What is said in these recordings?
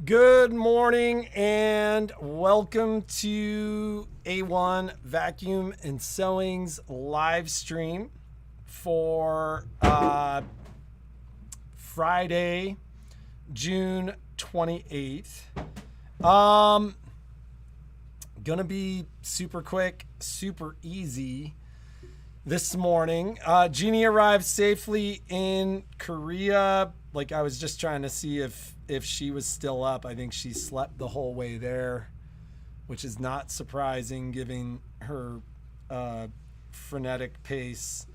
Good morning and welcome to A1 Vacuum and Sewing's live stream for Friday, June 28th. Gonna be super quick, super easy this morning. Genie arrived safely in Korea. Like, I was just trying to see if she was still up. I think she slept the whole way there, which is not surprising given her frenetic pace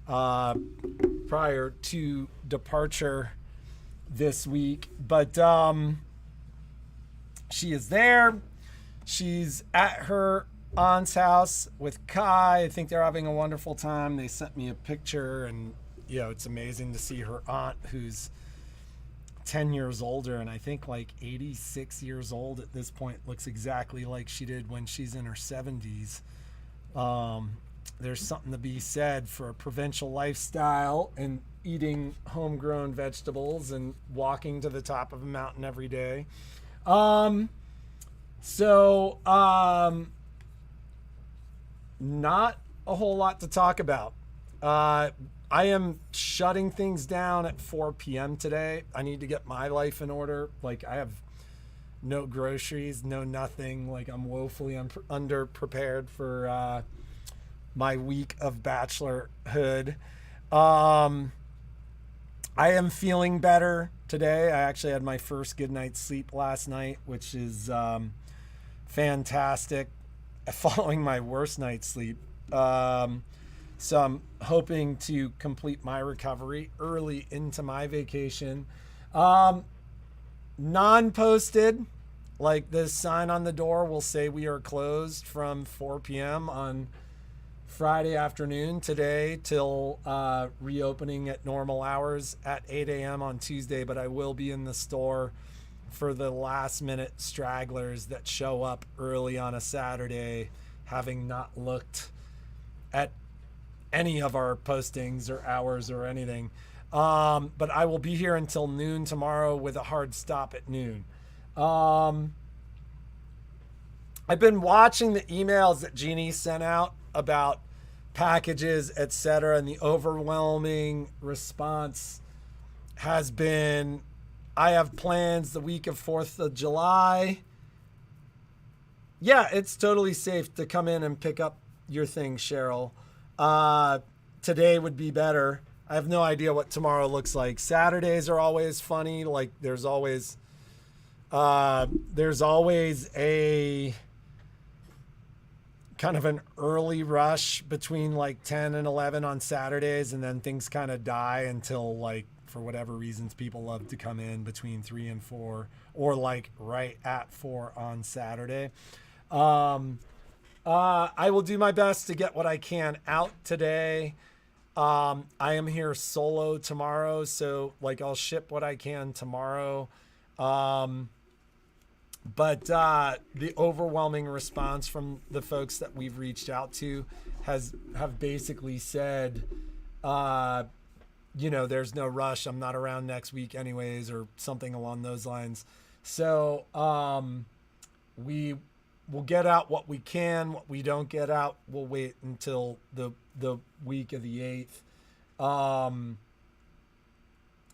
prior to departure this week. But she is there. She's at her aunt's house with Kai. I think they're having a wonderful time. They sent me a picture, and it's amazing to see her aunt, who's 10 years older and I think like 86 years old at this point, looks exactly like she did when she's in her 70s. There's something to be said for a provincial lifestyle and eating homegrown vegetables and walking to the top of a mountain every day. Not a whole lot to talk about. I am shutting things down at 4 p.m. today. I need to get my life in order. Like, I have no groceries, no nothing. Like, I'm woefully underprepared for my week of bachelorhood. I am feeling better today. I actually had my first good night's sleep last night, which is fantastic, following my worst night's sleep. So I'm hoping to complete my recovery early into my vacation. Non-posted, like this sign on the door will say we are closed from 4 p.m. on Friday afternoon today till reopening at normal hours at 8 a.m. on Tuesday, but I will be in the store for the last minute stragglers that show up early on a Saturday, having not looked at any of our postings or hours or anything. But I will be here until noon tomorrow with a hard stop at noon. I've been watching the emails that Genie sent out about packages, etc., and the overwhelming response has been, I have plans the week of 4th of July. Yeah, it's totally safe to come in and pick up your things, Cheryl. Today would be better. I have no idea what tomorrow looks like. Saturdays are always funny. Like, there's always a kind of an early rush between like 10 and 11 on Saturdays, and then things kind of die until, like, for whatever reasons, people love to come in between 3 and 4, or like right at 4 on Saturday. I will do my best to get what I can out today. I am here solo tomorrow, so like I'll ship what I can tomorrow. But the overwhelming response from the folks that we've reached out to have basically said, there's no rush. I'm not around next week anyways, or something along those lines. So we will get out what we can. What we don't get out, we'll wait until the week of the 8th.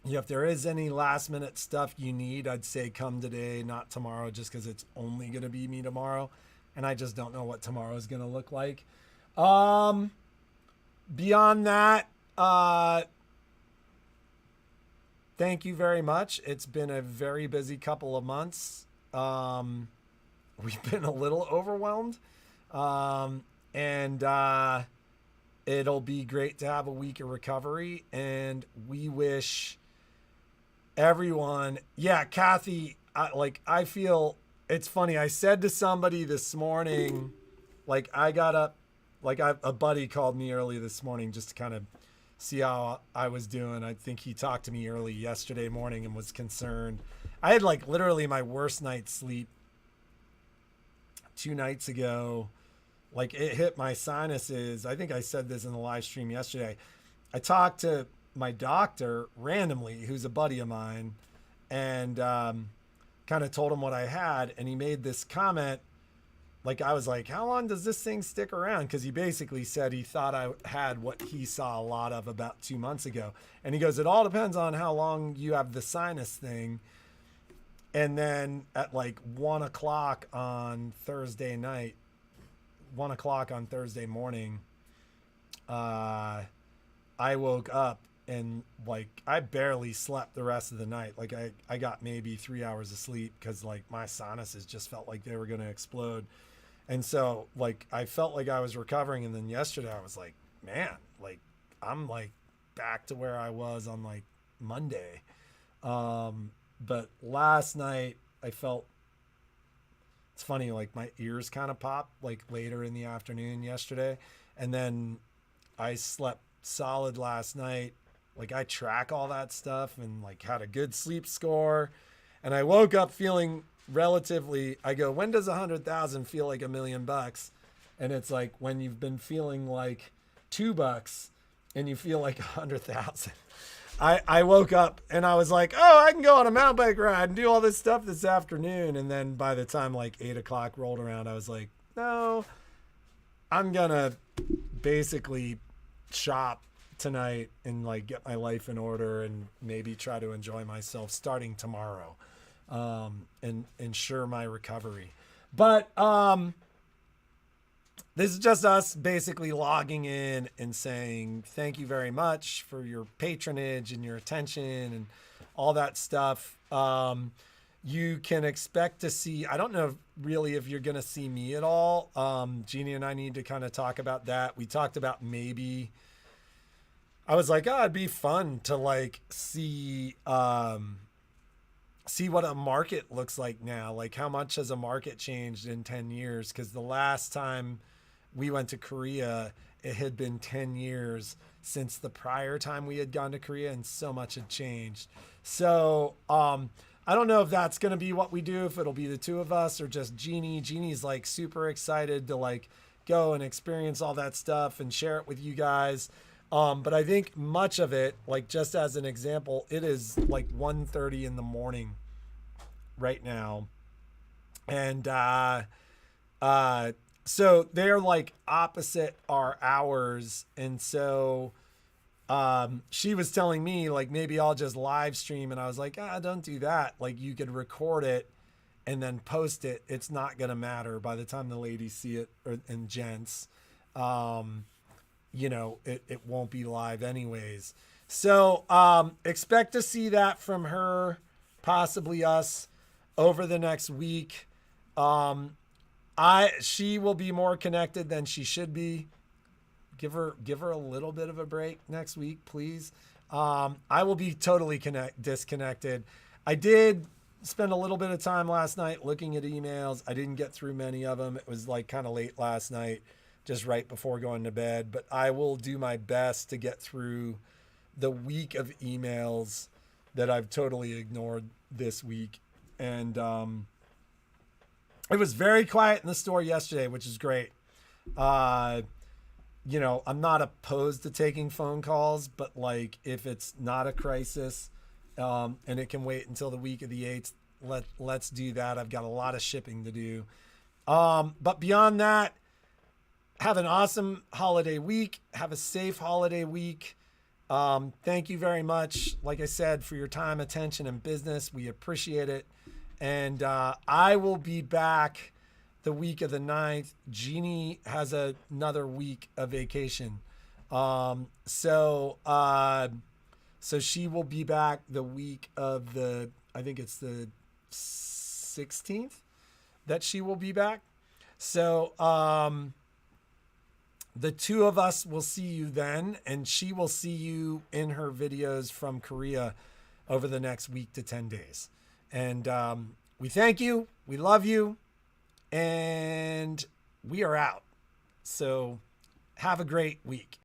If there is any last minute stuff you need, I'd say come today, not tomorrow, just because it's only going to be me tomorrow. And I just don't know what tomorrow is going to look like. Beyond that, thank you very much. It's been a very busy couple of months. We've been a little overwhelmed. And it'll be great to have a week of recovery. And we wish everyone, Kathy, I feel, it's funny. I said to somebody this morning, like, I got up, like, a buddy called me early this morning just to kind of see how I was doing. I think he talked to me early yesterday morning and was concerned. I had like literally my worst night's sleep 2 nights ago. Like, it hit my sinuses. I think I said this in the live stream yesterday. I talked to my doctor randomly, who's a buddy of mine, and kind of told him what I had, and he made this comment. Like, I was like, how long does this thing stick around? Because he basically said he thought I had what he saw a lot of about 2 months ago. And he goes, it all depends on how long you have the sinus thing. And then at like 1 o'clock on Thursday night, 1 o'clock on Thursday morning, I woke up and like I barely slept the rest of the night. Like I got maybe 3 hours of sleep because like my sinuses just felt like they were going to explode. And so like I felt like I was recovering. And then yesterday I was like, man, like I'm like back to where I was on like Monday. But last night I felt, it's funny, like my ears kind of popped like later in the afternoon yesterday. And then I slept solid last night. Like I track all that stuff and like had a good sleep score. And I woke up feeling relatively, I go, when does 100,000 feel like $1,000,000? And it's like when you've been feeling like $2 and you feel like 100,000. I woke up and I was like, oh, I can go on a mountain bike ride and do all this stuff this afternoon. And then by the time like 8 o'clock rolled around, I was like, no, I'm going to basically shop tonight and like get my life in order and maybe try to enjoy myself starting tomorrow, and ensure my recovery. But this is just us basically logging in and saying thank you very much for your patronage and your attention and all that stuff. You can expect to see, I don't know really if you're going to see me at all. Genie and I need to kind of talk about that. We talked about maybe, I was like, oh, it'd be fun to like see what a market looks like now. Like how much has a market changed in 10 years? Because the last time we went to Korea, it had been 10 years since the prior time we had gone to Korea, and so much had changed. So I don't know if that's going to be what we do, if it'll be the two of us or just Genie. Genie's like super excited to like go and experience all that stuff and share it with you guys. But I think much of it, like just as an example, it is like 1:30 in the morning right now. And so they're like opposite our hours. And so she was telling me like, maybe I'll just live stream. And I was like, don't do that. Like you could record it and then post it. It's not going to matter by the time the ladies see it, and gents. You know, it won't be live anyways. So expect to see that from her, possibly us, over the next week. She will be more connected than she should be. Give her a little bit of a break next week, please. I will be totally disconnected. I did spend a little bit of time last night looking at emails. I didn't get through many of them. It was like kind of late last night, just right before going to bed. But I will do my best to get through the week of emails that I've totally ignored this week. And it was very quiet in the store yesterday, which is great. You know, I'm not opposed to taking phone calls, but like if it's not a crisis, and it can wait until the week of the 8th, let's do that. I've got a lot of shipping to do. But beyond that, have an awesome holiday week. Have a safe holiday week. Thank you very much, like I said, for your time, attention, and business. We appreciate it. And I will be back the week of the 9th. Genie has another week of vacation. So she will be back the week of I think it's the 16th that she will be back. So the two of us will see you then, and she will see you in her videos from Korea over the next week to 10 days. And we thank you. We love you. And we are out. So have a great week.